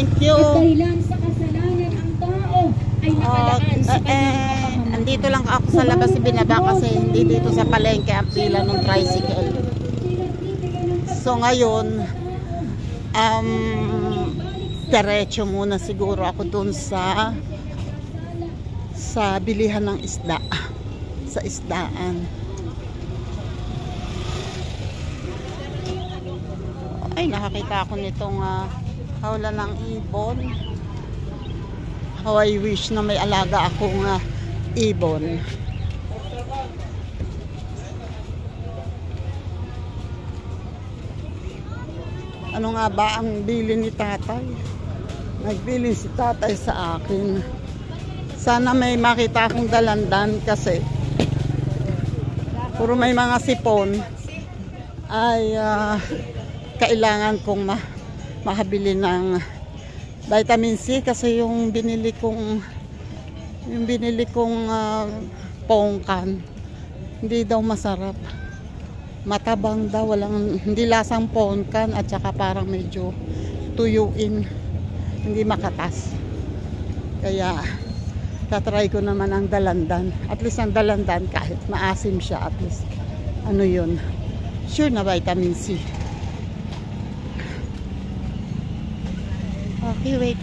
Thank you. At dahilan sa kasalanan ang tao ay nakalaan sa kanyang andito lang ako sa labas binaba kasi hindi dito sa palengke ang pila ng tricycle. So ngayon, diretso muna siguro ako dun sa bilihan ng isda, sa isdaan. Ay, nakakita ako nitong hawla ng ibon. How I wish na may alaga akong ibon. Ano nga ba ang bili ni tatay? Nagbili si tatay sa akin. Sana may makita akong dalandan kasi puro may mga sipon ay kailangan kong makabili ng vitamin C kasi yung binili kong pongkan hindi daw masarap. Matabang daw, hindi lasang pongkan at saka parang medyo tuyuin, hindi makatas. Kaya tatry ko naman ang dalandan. At least ang dalandan kahit maasim siya, at least ano yun, sure na vitamin C. Okay, wait.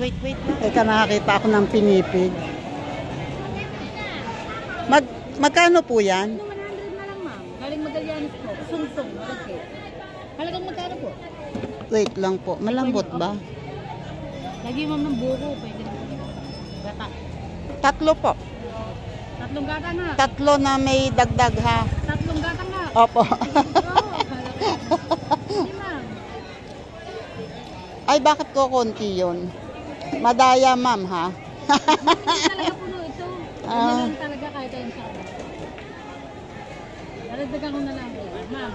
Teka, nakakita ako ng pinipig. Magkano po yan? 100 na lang, ma'am. Galing Magallanes po. Sungsong, malaki. Halagang magkano po? Wait lang po. Malambot ba? Lagi ma'am ng buko. Pwede na gata. 3 po. 3 gata nga. 3 na may dagdag ha. 3 gata nga. Opo. Hindi ma'am. Ay, bakit ko konti yun? Madaya, ma'am, ha? Hindi talaga puno ito. Hindi lang talaga kahit ayun sa akin. Naradagan ko na lang po, ma'am.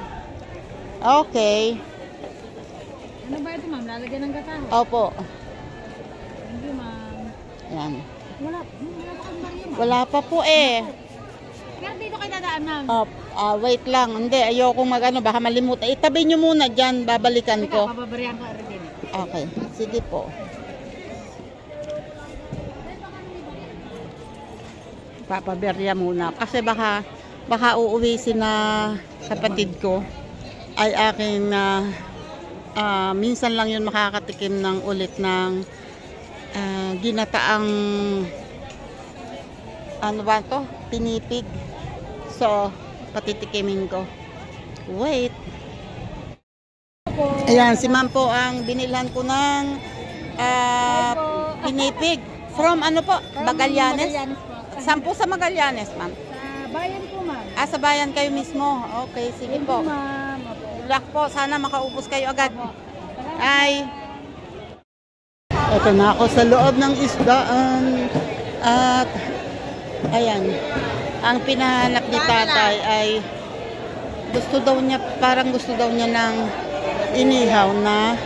Okay. Ano ba ito, ma'am? Lalagyan ng gata? Opo. Thank you, ma'am. Yan. Wala pa kang bariya, ma'am. Wala pa po eh. Pero dito kayo dadaan, ma'am. Wait lang. Hindi, ayokong baka malimutan. Itabi nyo muna dyan, babalikan ko. Kababarihan ko rin. Okay, sige po. Papaberya muna. Kasi baka uuwi si na kapatid ko ay aking minsan lang yun makakatikim ng ulit ng ginataang ano ba to? Pinipig. So, patitikimin ko. Wait. Ayan, si ma'am po ang binilhan ko ng pinipig. From ano po? Magallanes? Saan po sa Magallanes, ma'am? Sa bayan po, ma'am. Sa bayan kayo mismo. Okay, sige po. Ma'am. Luck po, sana makaubos kayo agad. Ay. Ito na ako sa loob ng isdaan. At ayan, ang pinahanap ni tatay ay parang gusto daw niya ng inihaw na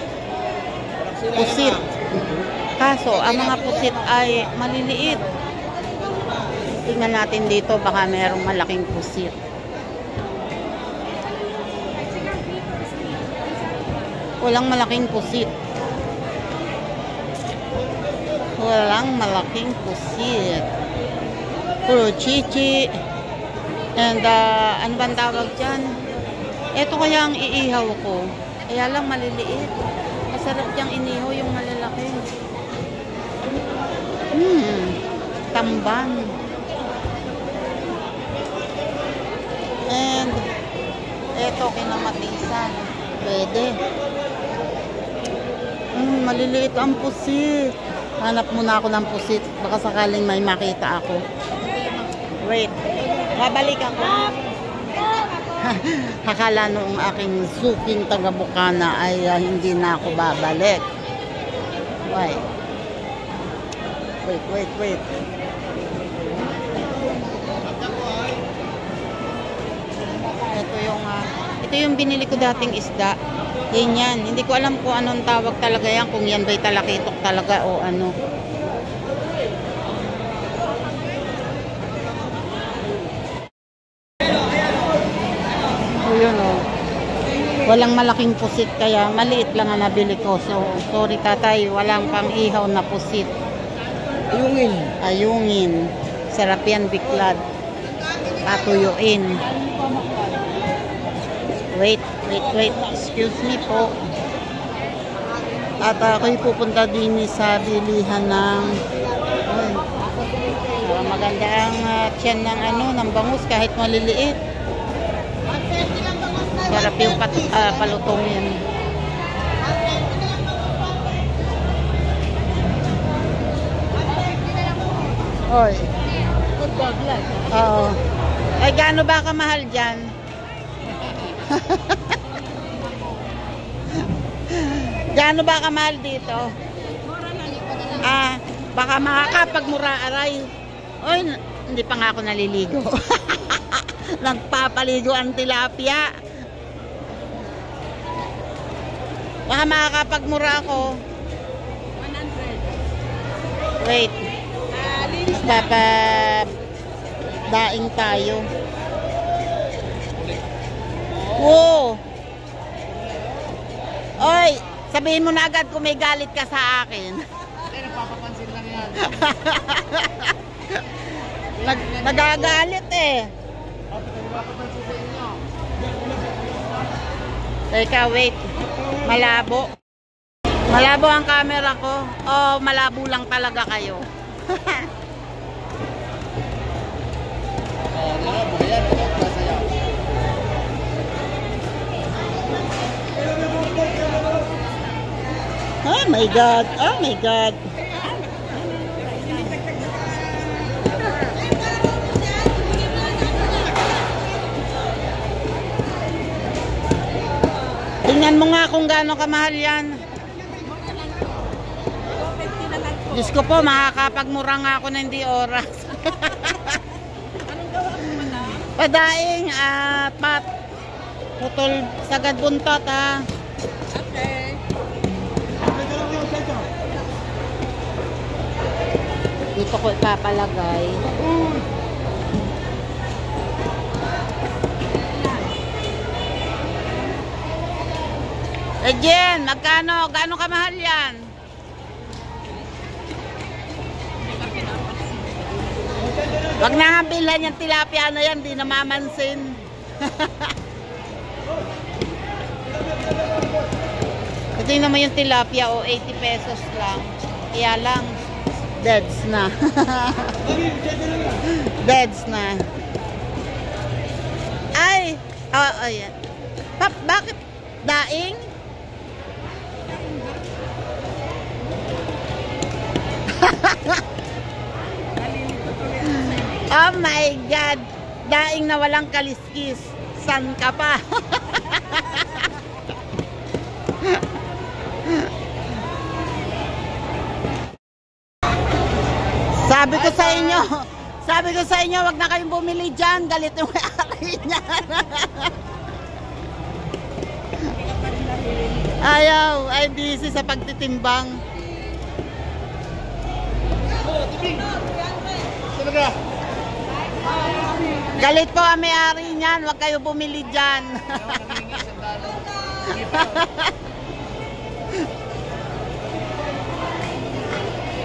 pusit. Kaso, ang mga pusit ay maliliit. Tingnan natin dito, baka mayroong malaking pusit. Walang malaking pusit. Walang malaking pusit. Puro chichi. And, ano bang tawag dyan? Ito kaya ang iihaw ko. Kaya lang maliliit. Masarap diyang inihaw yung malalaki. Tamban. And eto kinamatisan. Pwede. Maliliit ang pusit. Hanap muna ako ng pusit. Baka sakaling may makita ako. Wait. Babalik ako. Akala noong aking suking taga-Bukana ay hindi na ako babalik. Wait. Ito yung binili ko dating isda. Yan. Hindi ko alam kung anong tawag talaga yan. Kung yan ba'y talakitok talaga o ano. Yun o. Walang malaking pusit kaya maliit lang ang nabili ko. So, sorry tatay, walang pang ihaw na pusit. Ayungin. Ayungin. Sarap yan, biklad. Patuyuin. Wait. Excuse me po. At ako'y pupunta din sa bilihan ng maganda ang tiyan ng ng bangus kahit maliliit. Sarap yung palutongin. Oy. Good dog lang. Oo. Ay, gaano ba kamahal dyan? Gaano ba kamahal dito? Baka makakapagmura aray. Oy, hindi pa nga ako naliligo. Nagpapaligo ang tilapia. Baka makakapagmura ako. 100. Wait. Daing tayo. Wow! Oy, sabihin mo na agad kung may galit ka sa akin. Ay, nagpapapansin lang yan. Nagagalit eh. Nagpapapansin sa inyo. Teka, wait. Malabo. Malabo ang camera ko. Oh, malabo lang talaga kayo. Oh my God! Oh my God! Tingnan mo nga kung gaano kamahal yan. Diyos ko po, makakapagmura nga ako na hindi oras. Padaing pat putol sagad buntot ha. Okay. Dito ko ipapalagay. Jen, magkano? Gaano kamahal yan? Wag na nga bilhan yung tilapia na yan, di namamansin. Ito yung naman yung tilapia, 80 pesos lang. Kaya lang, deads na. Deads na. Ay! Ayan. Pap, bakit? Daing? Oh my God! Daing na walang kaliskis. San ka pa? Sabi ko sa inyo, wag na kayong bumili dyan. Galit yung may-ari niyan. Ayaw, ay busy sa pagtitimbang. Talaga. Galit po ang may-ari niyan, wag kayo bumili dyan.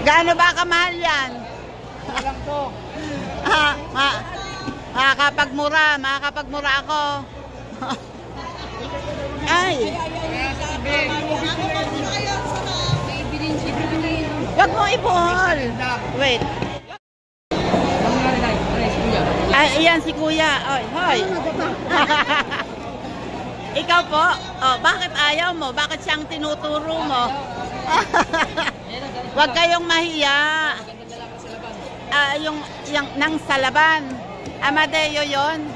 Gaano ba kamahal yan? Walang to. Makakapagmura ako. Ay. Wag mo ibuhol. Wait. Ay, iyan si Kuya. Oy, hoy. Ikaw po? Oh, bakit ayaw mo? Bakit siyang tinuturo mo? Wag kayong mahiya. Yung nang Salaban. Amadeo yon.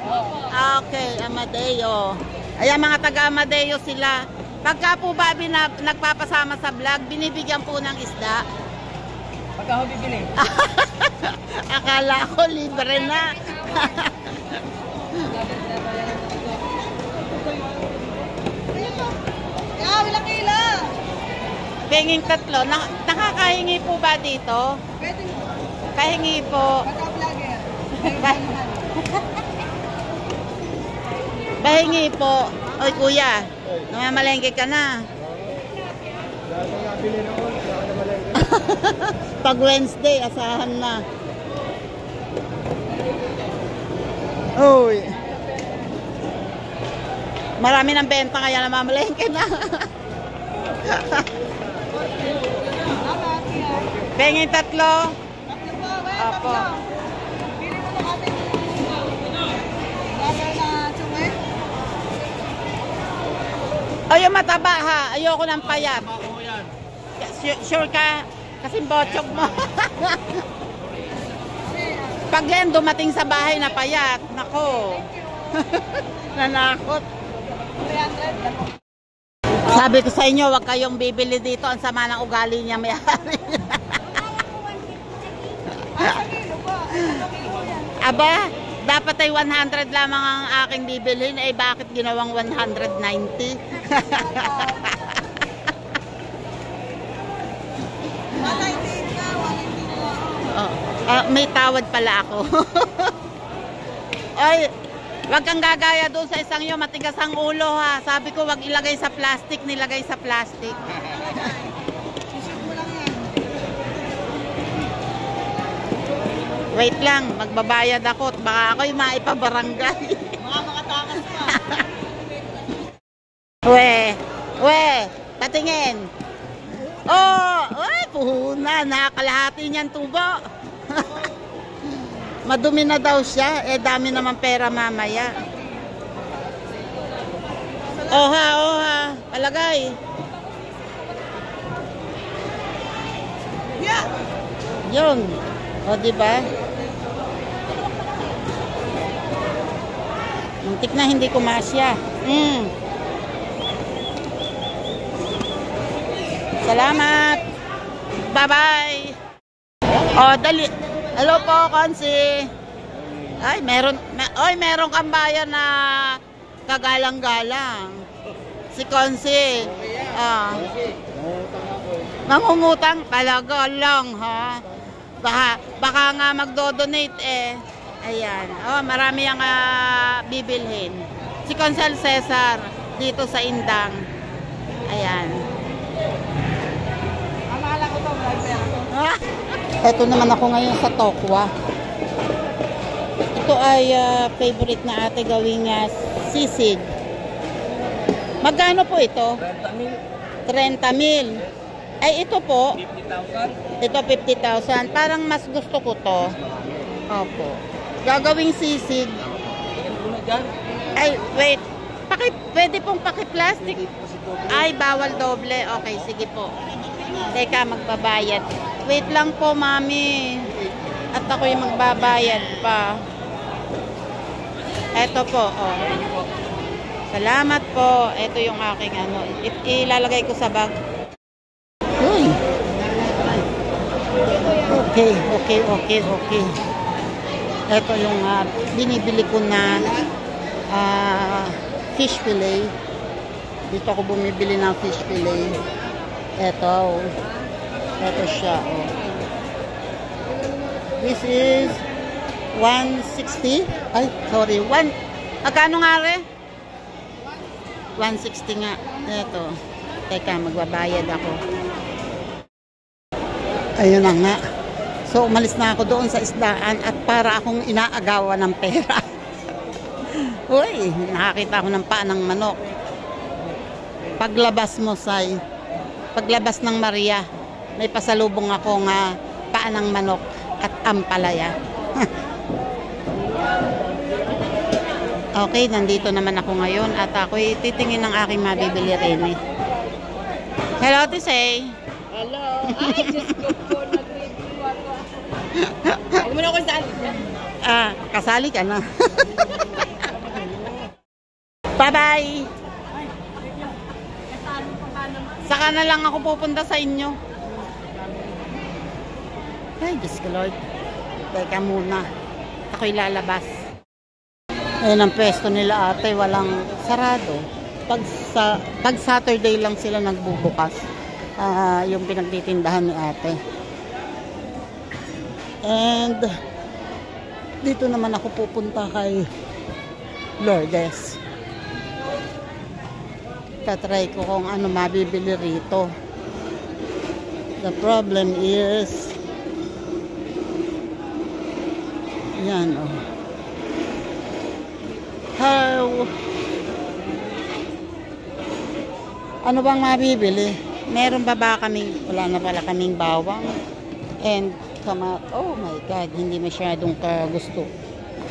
Okay, Amadeo. Ayan, mga taga Amadeo sila. Pagka po ba nagpapasama sa vlog, binibigyan po ng isda? Pagka ho bibili. Akala ko libre na. Ilang kilo? Penging 3. Nakakahingi po ba dito? Pwede mo. Pahingi po. Pagka-vlogger. Pahingi po. Oy, kuya. Namamalengke ka na. Dahil ko nabili noon, kaya ako namalengke. Pag Wednesday, asahan na. Uy. Marami ng benta kaya namamalengke na. Pengin 3. Apo. O yung mataba ha, ayoko ng payat. Sure ka? Kasi bochok mo. Pag yan dumating sa bahay na payat, nako. Nanakot. Sabi ko sa inyo, wag kayong bibili dito. Ang sama ng ugali niya, may-ari. Aba, dapat ay 100 lamang ang aking bibilhin. Eh, bakit ginawang 190? May tawad pala ako. Ay, wag kang gagaya doon sa isang yun, matigas ang ulo ha. Sabi ko wag ilagay sa plastic, nilagay sa plastic. Wait lang, magbabayad ako at baka ako'y maipabarangay. Mga makatakas pa. We, patingin. Oh, puhuna, nakakalahati niyan tubo. Madumi na daw siya, dami naman pera mamaya. Oha, palagay. Yeah. Yun. O, diba? Muntik na hindi kumasya. Salamat. Bye-bye. O, dali. Hello po, Konsi. Ay, meron kang bayan na kagalang-galang. Si Konsi. Mangungutang talaga lang, ha? Baka nga magdo-donate eh. Ayan. Oh, marami ang bibilhin. Si Consel Cesar dito sa Indang. Ayan. Amala ko to, Ito naman ako ngayon sa Tokwa. Ito ay favorite na ate gawing sisig. Magkano po ito? 30,000. Ay, ito po. 50,000. Ito 50,000. Parang mas gusto ko to. Opo. Gagawing sisig. Ay, wait. Pwede pong paki-plastic. Ay, bawal doble. Okay, sige po. Teka, magbabayad. Wait lang po, mami. At ako'y magbabayad pa. Ito po, oh. Salamat po. Ito yung aking ano. Ilalagay ko sa bag. Uy. Okay. Ito yung binibili ko na fish fillet. Dito ako bumibili ng fish fillet. Ito siya. Oh. This is 160. Ay, sorry. Magkano nga re? 160 nga. Ito. Teka, magbabayad ako. Ayun na nga. So, umalis na ako doon sa isdaan at para akong inaagawan ng pera. Uy, nakakita ako ng paa ng manok. Paglabas mo, Say. Paglabas ng Maria, may pasalubong ako nga paa ng manok at ampalaya. Okay, nandito naman ako ngayon at ako'y titingin ng aking mabibili rin eh. Hello, Tisay. Hello. Ay, Diyos ko po. Nag-review ako. Huwag mo na ako saan. Kasali ka na. Bye-bye. Saka na lang ako pupunta sa inyo. Ay, Diyos ko Lord. Teka muna. Ako'y lalabas. Ayun ang pwesto nila ate. Walang sarado. Pag Saturday lang sila nagbubukas. Yung pinagtitindahan ni ate. And dito naman ako pupunta kay Lourdes. Tatry ko kung ano mabibili rito. The problem is, yan oh. How? Ano bang mabibili? Meron ba kaming, wala na pala kaming bawang. And oh my God, hindi masyadong kagusto.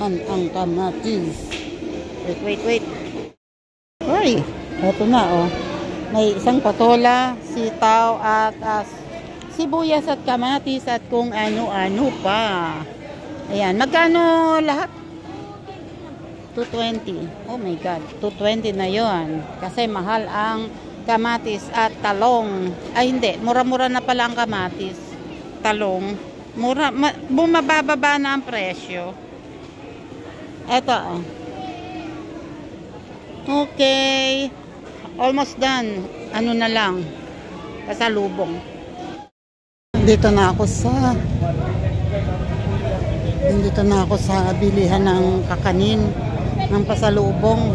Ang kamatis. Wait. Ay, eto na oh. May isang patola, sitaw at sibuyas at kamatis at kung ano-ano pa. Ayan, magkano lahat? 220. Oh my God, 220 na yon. Kasi mahal ang kamatis at talong. Ay hindi, mura-mura na pala ang kamatis. Talong. Bumababa na ang presyo. Eto oh. Okay. Almost done. Ano na lang. Pasalubong. Dito na ako sa bilihan ng kakanin ng pasalubong.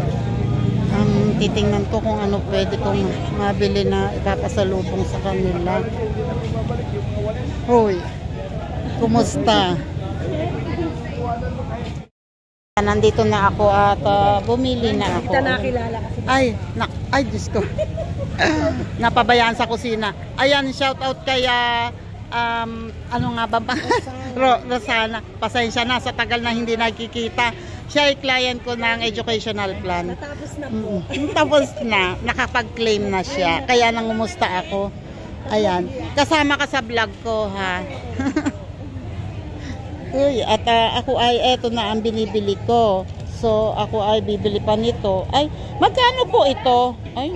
Ang titingnan ko kung ano pwede kong mabili na ipapasalubong sa kanila. Hoy, kumusta? Nandito na ako at bumili na ako. Kita nakilala kasi. Ay, Diyos ko. Napabayaan sa kusina. Ayan, shout out kay ano nga ba? Rosana. Pasensya na sa tagal na hindi nakikita. Siya ay client ko ng educational plan. Natapos na po. Tapos na, nakapag-claim na siya. Kaya nangumusta ako. Ayan, kasama ka sa vlog ko ha. Uy, at ako ay eto na ang binibili ko. So ako ay bibili pa nito. Ay, magkano po ito? Ay,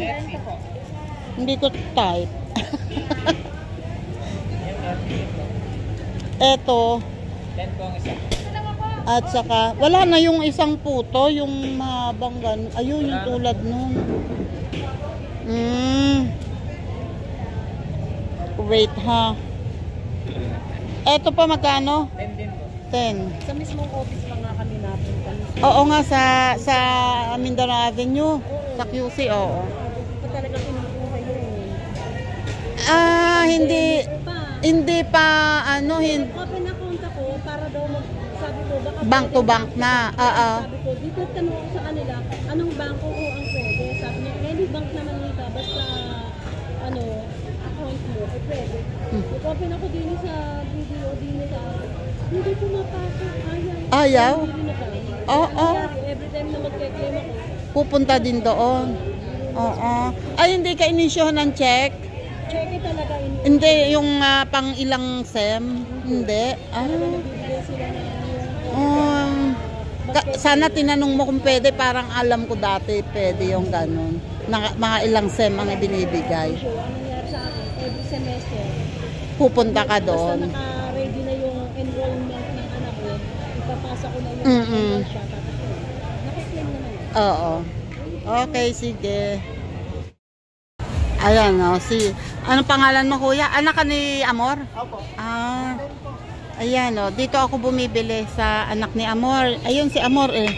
hindi ko type. Eto. At saka, wala na yung isang puto, yung mabanggan. Ayun, yung tulad nun. Wait ha. Eto pa magkano? 10. Sa mismong office pa nga kami napunta. Oo nga, sa Mindanao Avenue. Sa QC, oo. Pa talaga pinukuha yun. Hindi pa, ano, Open account ako para daw sabi ko, baka bank to bank na. Sabi ko, dito tanong ko sa kanila, anong bangko ko ang pwede? Sabi niya, any bank naman nito, basta, account mo, ay pwede. Open ako din sa video, din sa, hindi pumapasok, Ayaw? Hindi na pala. Oo. Every time na mag-claim ako, Pupunta din doon. Oo. Ay, hindi ka inisyohan ng check? check it talaga. Hindi, yung pang ilang SEM? Hindi. Bibigyan sila ng Sana tinanong mo kung pwede. Parang alam ko dati pwede yung ganun. Mga ilang SEM ang ibinibigay. show. Ang nangyari sa akin, every semester, Pupunta ka basta doon. naka-ready na yung enrollment ng anak ko, ipapasa ko na yung Mm-mm. siya, tapos nakiklaim naman. Oo. Okay, sige. Ayan, no, anong pangalan mo, kuya? Anak ka ni Amor? Opo. Ayan, no, dito ako bumibili sa anak ni Amor. Ayun si Amor eh.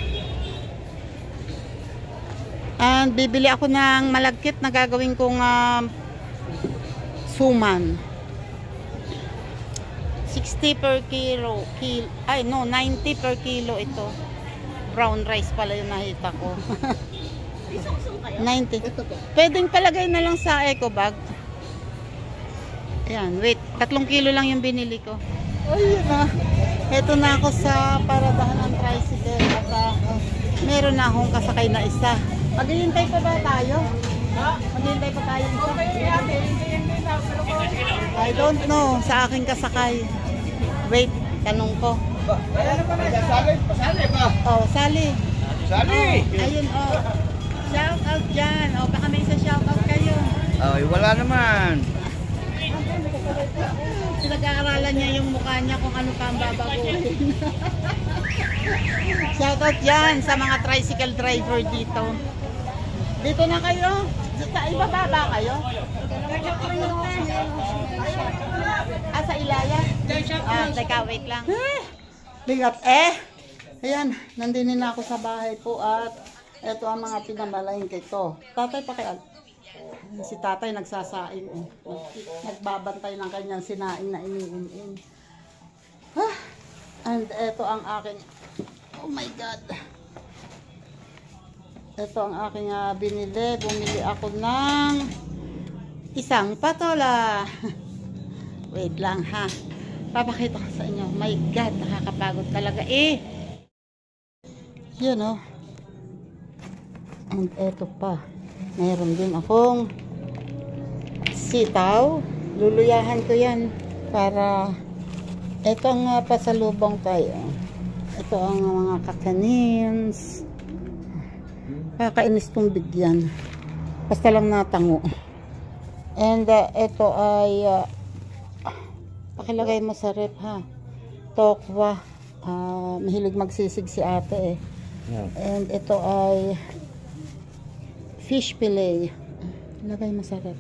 And bibili ako ng malagkit na gagawin kong suman. 60 per kilo. 90 per kilo ito. Brown rice pala yung nakita ko. 90. Pwedeng palagay na lang sa eco bag. Ayan, wait. 3 kilo lang yung binili ko. Ayun na. Ito na ako sa paradahan ng tricycle. At meron na akong kasakay na isa. Maghihintay pa ba tayo? Maghihintay pa tayo isa? I don't know. Sa aking kasakay. Wait, tanong ko. Sali ba? Oh, Sally. Sali! Ayun, oh. Shout out dyan. Oh, baka may isa shout out kayo. Ay, wala naman. Pinag-aaralan niya yung mukha niya kung ano pa ang babaguhin. Shout out dyan sa mga tricycle driver dito. Dito na kayo. Sa ibababa kayo. Sa Ilaya. Teka, wait lang. Bigat Ayan, nandinin na ako sa bahay po at ito ang mga pinamalingke ko. Tatay, pakial. Si tatay nagsasaing. Nagbabantay ng kanyang sinaing na iniin. And ito ang aking, oh my God. Ito ang aking binili. Bumili ako ng isang patola. Wait lang ha. Papakita ko sa inyo. My God, nakakapagod talaga eh. Yun oh. And eto pa. Mayroon din akong sitaw. Luluyahan ko yan para ito ang pasalubong tayo. Ito ang mga kakanins. Kakainis tong bigyan. Basta lang natango. And ito ay pakilagay mo sa rep ha. Tokwa. Mahilig magsisig si ate eh. Yeah. And ito ay fish fillet. Lagay mo sa rep.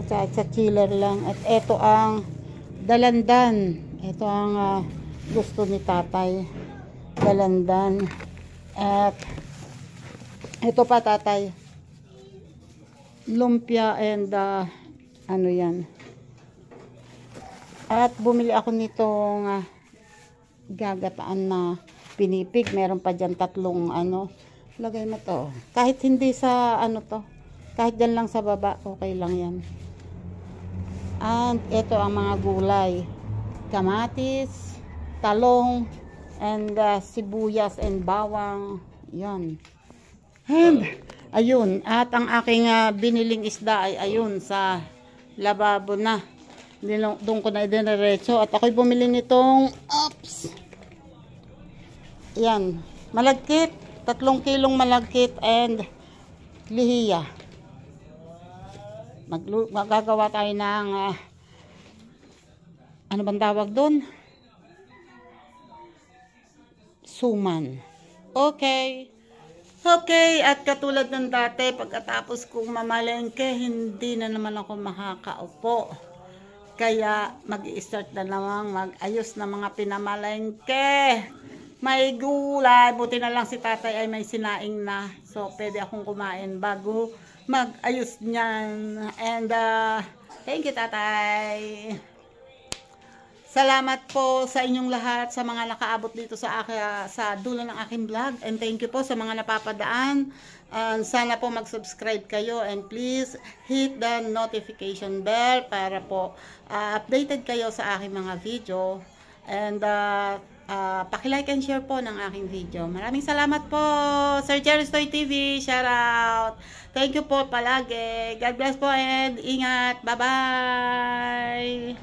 Sa chiller lang. At ito ang dalandan. Ito ang gusto ni tatay. Dalandan. At ito pa tatay. Lumpia and ano yan. At bumili ako nitong gagataan na pinipig. Meron pa dyan 3 ano. Lagay mo to. Kahit hindi sa ano to. Kahit dyan lang sa baba. Okay lang yan. And ito ang mga gulay. Kamatis, talong, and sibuyas and bawang. Yan. And ayun. At ang aking biniling isda ay ayun sa lababo na. Doon ko na idiniretso. At ako'y bumili nitong oops. Yan. Malagkit. 3 kilong malagkit and lihiya. Magagawa tayo ng ano bang tawag doon? Suman. Okay. Okay, at katulad ng dati, pagkatapos kong mamalengke, hindi na naman ako makakaupo. Kaya mag-i-start na naman mag-ayos na mga pinamalengke. May gulay, buti na lang si tatay ay may sinaing na. So, pwede akong kumain bago mag-ayos niyan. And, thank you tatay. Salamat po sa inyong lahat, sa mga nakaabot dito sa dulo ng aking vlog. And thank you po sa mga napapadaan. Sana po mag-subscribe kayo. And please, hit the notification bell para po updated kayo sa aking mga video. And, paki-like and share po ng aking video. Maraming salamat po, Sir Jerry's Toy TV. Shout out. Thank you po palagi. God bless po and ingat. Bye-bye.